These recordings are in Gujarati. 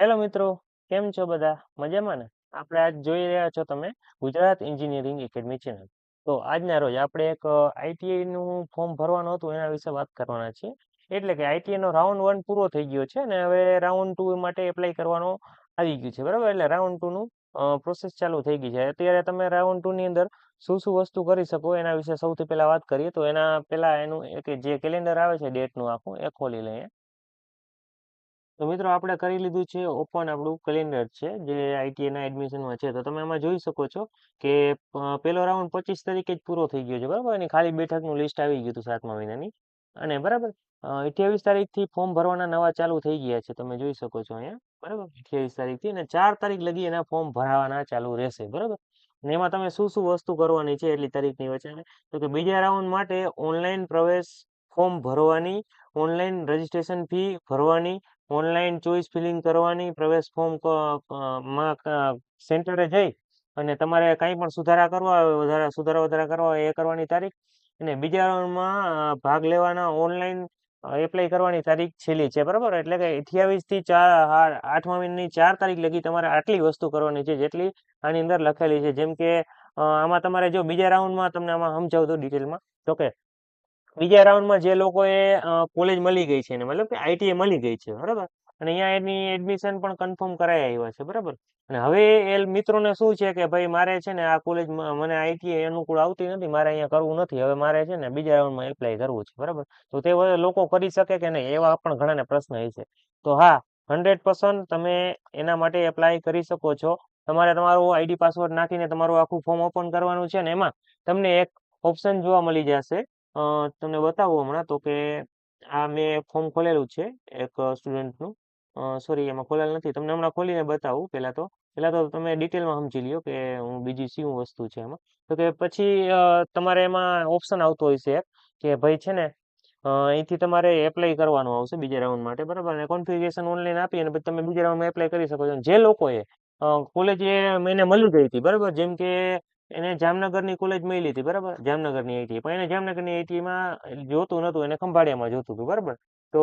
હેલો મિત્રો, કેમ છો બધા? મજામાં ને? આપણે આજ જોઈ રહ્યા છો તમે ગુજરાત એન્જિનિયરિંગ એકેડમી ચેનલ. તો આજના રોજ આપણે એક આઈટીઆઈ નું ફોર્મ ભરવાનું હતું એના વિશે વાત કરવાના છીએ. એટલે કે આઈટીઆઈ નો રાઉન્ડ 1 પૂરો થઈ ગયો છે ને હવે રાઉન્ડ 2 માટે એપ્લાય કરવાનો આવી ગયું છે બરાબર. એટલે રાઉન્ડ 2 નું પ્રોસેસ ચાલુ થઈ ગઈ છે. અત્યારે તમે રાઉન્ડ 2 ની અંદર શું શું વસ્તુ કરી શકો એના વિશે સૌથી પહેલા વાત કરીએ તો એના પહેલા એનું એક જે કેલેન્ડર આવે છે ડેટ નું આખું એ ખોલી લઈએ. તો મિત્રો આપણે કરી લીધું છે ઓપન આપણું કેલેન્ડર છે જે આઈટીઆઈ ના એડમિશનમાં છે. તો તમે એમાં જોઈ શકો છો કે પેલો રાઉન્ડ 25 તારીખે જ પૂરો થઈ ગયો છે બરાબર. એની ખાલી બેઠકનું લિસ્ટ આવી ગયું હતું 7મા મહિનાની. અને બરાબર 28 તારીખથી ફોર્મ ભરવાના નવા ચાલુ થઈ ગયા છે. તમે જોઈ શકો છો અહીંયા બરાબર 28 તારીખથી અને 4 તારીખ લગી એના ફોર્મ ભરાવાના ચાલુ રહેશે બરાબર. અને એમાં તમે શું શું વસ્તુ કરવાની છે એટલી તારીખની વચ્ચે તો કે બીજા રાઉન્ડ માટે ઓનલાઈન પ્રવેશ ફોર્મ ભરવાની, ઓનલાઈન રજીસ્ટ્રેશન ફી ભરવાની, ઓનલાઈન ચોઈસ ફિલિંગ કરવાની, પ્રવેશ ફોર્મ માં સેન્ટરે જઈ અને તમારે કંઈ પણ સુધારા કરવા હોય સુધારા કરવા હોય એ કરવાની તારીખ. અને બીજા રાઉન્ડમાં ભાગ લેવાના ઓનલાઈન એપ્લાય કરવાની તારીખ છેલ્લી છે બરાબર. એટલે કે 28 થી 8મા મહિનાની 4 તારીખ લગી તમારે આટલી વસ્તુ કરવાની છે જેટલી આની અંદર લખેલી છે. જેમ કે આમાં તમારે જો બીજા રાઉન્ડમાં તમને આમાં સમજાવું તો ડિટેલમાં તો કે બીજા રાઉન્ડમાં જે લોકોએ કોલેજ મળી ગઈ છે ને મતલબ કે આઈટીઆઈ મળી ગઈ છે બરાબર. અને અહીંયા એની એડમિશન પણ કન્ફર્મ કરાઈ આવ્યા છે બરાબર. અને હવે એ મિત્રોને શું છે કે ભાઈ મારે છે ને આ કોલેજ મને આઈટીઆઈ અનુકૂળ આવતી નથી, મારે અહીંયા કરવું નથી, હવે મારે છે ને બીજા રાઉન્ડમાં એપ્લાય કરવું છે બરાબર. તો તે લોકો કરી શકે કે નહીં એવા પણ ઘણાને પ્રશ્ન છે. તો હા, 100% તમે એના માટે એપ્લાય કરી શકો છો. તમારે તમારું આઈડી પાસવર્ડ નાખીને તમારું આખું ફોર્મ ઓપન કરવાનું છે ને એમાં તમને એક ઓપ્શન જોવા મળી જશે. તમને બતાવું હમણાં તો કે આ મેં ફોર્મ ખોલેલું છે એક સ્ટુડન્ટનું. સોરી એમાં ખોલેલ નથી, તમને હમણાં ખોલીને બતાવું. પહેલા તો તમે ડિટેલમાં સમજી લ્યો કે હું બીજી શું વસ્તુ છે એમાં. તો કે પછી તમારે એમાં ઓપ્શન આવતો હોય છે એક કે ભાઈ છે ને અહીંથી તમારે એપ્લાય કરવાનું આવશે બીજા રાઉન્ડ માટે બરાબર. અને કોન્ફિગરેશન ઓનલાઈન આપી અને પછી તમે બીજા રાઉન્ડમાં એપ્લાય કરી શકો છો. જે લોકોએ કોલેજ એને મળી ગઈ હતી બરાબર, જેમ કે એને જામનગરની કોલેજ મળી હતી બરાબર, જામનગરની આઈટી, પણ એને જામનગરની આઈટીમાં જોતું નતું, એને ખંભાળિયામાં જોતું હતું બરાબર. તો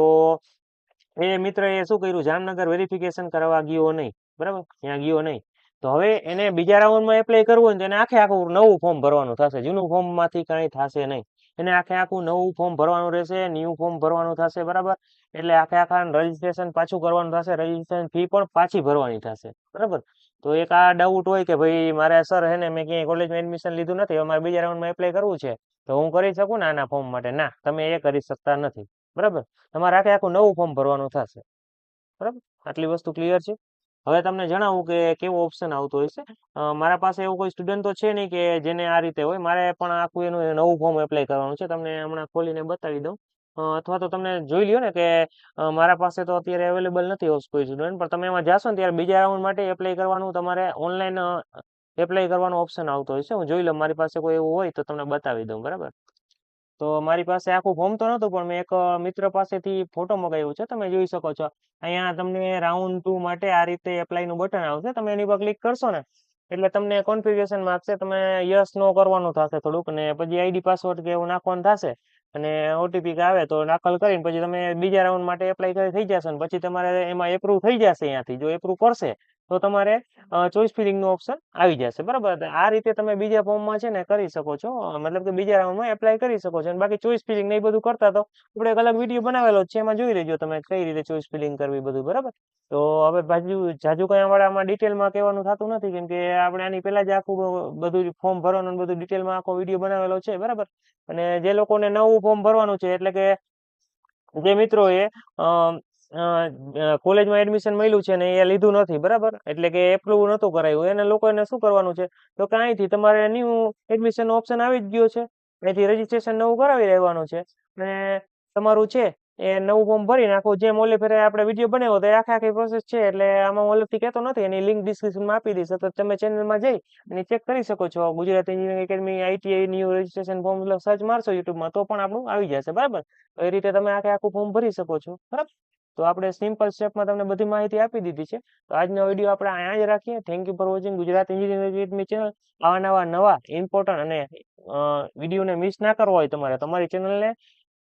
એ મિત્ર એ શું કર્યું, જામનગર વેરિફિકેશન કરવા ગયો નહીં બરાબર, ત્યાં ગયો નહીં. તો હવે એને બીજા રાઉન્ડમાં એપ્લાય કરવું હોય તો એને આખે આખું નવું ફોર્મ ભરવાનું થશે, જૂનું ફોર્મમાંથી કાંઈ થશે નહીં. એને આખે આખું નવું ફોર્મ ભરવાનું રહેશે, ન્યૂ ફોર્મ ભરવાનું થશે બરાબર. એટલે આખે આખા રજીસ્ટ્રેશન પાછું કરવાનું થશે, રજીસ્ટ્રેશન ફી પણ પાછી ભરવાની થશે બરાબર. તો એક આ ડાઉટ હોય કે ભાઈ મારે સર હે ને મેં ક્યાંય કોલેજમાં એડમિશન લીધું નથી, હવે મારે બીજા રાઉન્ડમાં એપ્લાય કરવું છે તો હું કરી શકું ને આના ફોર્મ માટે? ના, તમે એ કરી શકતા નથી બરાબર. તમારે આખે આખું નવું ફોર્મ ભરવાનું થશે બરાબર. આટલી વસ્તુ ક્લિયર છે. હવે તમને જણાવું કે કેવો ઓપ્શન આવતો હોય છે. મારા પાસે એવું કોઈ સ્ટુડન્ટ તો છે નહીં કે જેને આ રીતે હોય, મારે પણ આખું એનું નવું ફોર્મ એપ્લાય કરવાનું છે. તમને હમણાં ખોલીને બતાવી દઉં. અથવા તો તમને જોઈ લ્યો ને કે મારા પાસે તો અત્યારે અવેલેબલ નથી કોઈ સ્ટુડન્ટ, પણ તમે એમાં જાશો ને ત્યારે બીજા રાઉન્ડ માટે એપ્લાય કરવાનું તમારે ઓનલાઈન એપ્લાય કરવાનો ઓપ્શન આવતો હોય છે. હું જોઈ લઉં મારી પાસે કોઈ એવું હોય તો તમને બતાવી દઉં બરાબર. તો મારી પાસે આખું ફોર્મ તો નહોતું પણ મેં એક મિત્ર પાસેથી ફોટો મગાવ્યો છે, તમે જોઈ શકો છો. અહીંયા તમને રાઉન્ડ 2 માટે આ રીતે એપ્લાયનું બટન આવશે, તમે એની પર ક્લિક કરશો ને એટલે તમને કોન્ફિગરેશન માંગશે, તમે યસ નો કરવાનું થશે થોડુંક, ને પછી આઈડી પાસવર્ડ કે એવું નાખવાનું થશે અને ઓટીપી આવે તો દાખલ કરીને પછી તમે બીજા રાઉન્ડ માટે એપ્લાય થઈ જશે. ને પછી તમારે એમાં એપ્રુવ થઈ જશે. અહીંયાથી જો એપ્રુવ કરશે તો તમારે ચોઈસ ફિલિંગનું ઓપ્શન આવી જશે બરાબર. આ રીતે તમે બીજા ફોર્મમાં છે ને કરી શકો છો, મતલબ કે બીજા રાઉન્ડમાં એપ્લાય કરી શકો છો. અને બાકી ચોઈસ ફિલિંગ ને એ બધું કરતા તો આપણે એક અલગ વિડીયો બનાવેલો છે, એમાં જોઈ લેજો તમે કઈ રીતે ચોઈસ ફિલિંગ કરવી બધું બરાબર. તો હવે જાજુ કઈ અમારે આમાં ડિટેલમાં કહેવાનું થતું નથી, કેમ કે આપણે આની પહેલા જ આખું બધું ફોર્મ ભરવાનું બધું ડિટેલમાં આખો વિડીયો બનાવેલો છે બરાબર. અને જે લોકોને નવું ફોર્મ ભરવાનું છે એટલે કે જે મિત્રોએ કોલેજમાં એડમિશન મળ્યું છે ને એ લીધું નથી બરાબર, એટલે કે એપ્રુવ નહોતું કરાયું, એને લોકોને શું કરવાનું છે તો કે અહીંથી તમારે ન્યૂ એડમિશન ઓપ્શન આવી જ ગયો છે, અહીંથી રજીસ્ટ્રેશન નવું કરાવી લેવાનું છે અને તમારું છે એ નવું ફોર્મ ભરી નાખો. જેમ ઓલે ફેરે આપણે વિડીયો બનાવ્યો તો આખે આખી પ્રોસેસ છે, એટલે આમાં ઓલેથી કહેતો નથી, એની લિંક ડિસ્ક્રિપ્શનમાં આપી દઈશ તો તમે ચેનલમાં જઈ અને ચેક કરી શકો છો. Gujarat engineering academy ITI new registration form search મારશો યુટ્યુબમાં તો પણ આપણું આવી જશે બરાબર. તો એ રીતે તમે આખે આખું ફોર્મ ભરી શકો છો બરાબર. તો આપણે સિમ્પલ સ્ટેપમાં તમને બધી માહિતી આપી દીધી છે. તો આજનો વિડીયો આપણે અહીંયા જ રાખીએ. Thank you for watching Gujarat engineering academy channel. આવા નવા ઇમ્પોર્ટન્ટ અને વિડીયોને મિસ ના કરવો હોય તમારે તમારી ચેનલને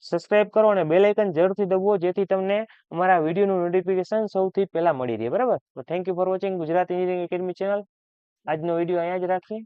સબસ્ક્રાઇબ કરો અને બેલ આઇકન જરૂરથી દબાવો, જેથી તમને અમારા વિડીયોનું નોટિફિકેશન સૌથી પહેલા મળી રહે. બરાબર? તો thank you for watching Gujarat engineering academy channel. આજનો વિડીયો અહીંયા જ રાખીએ.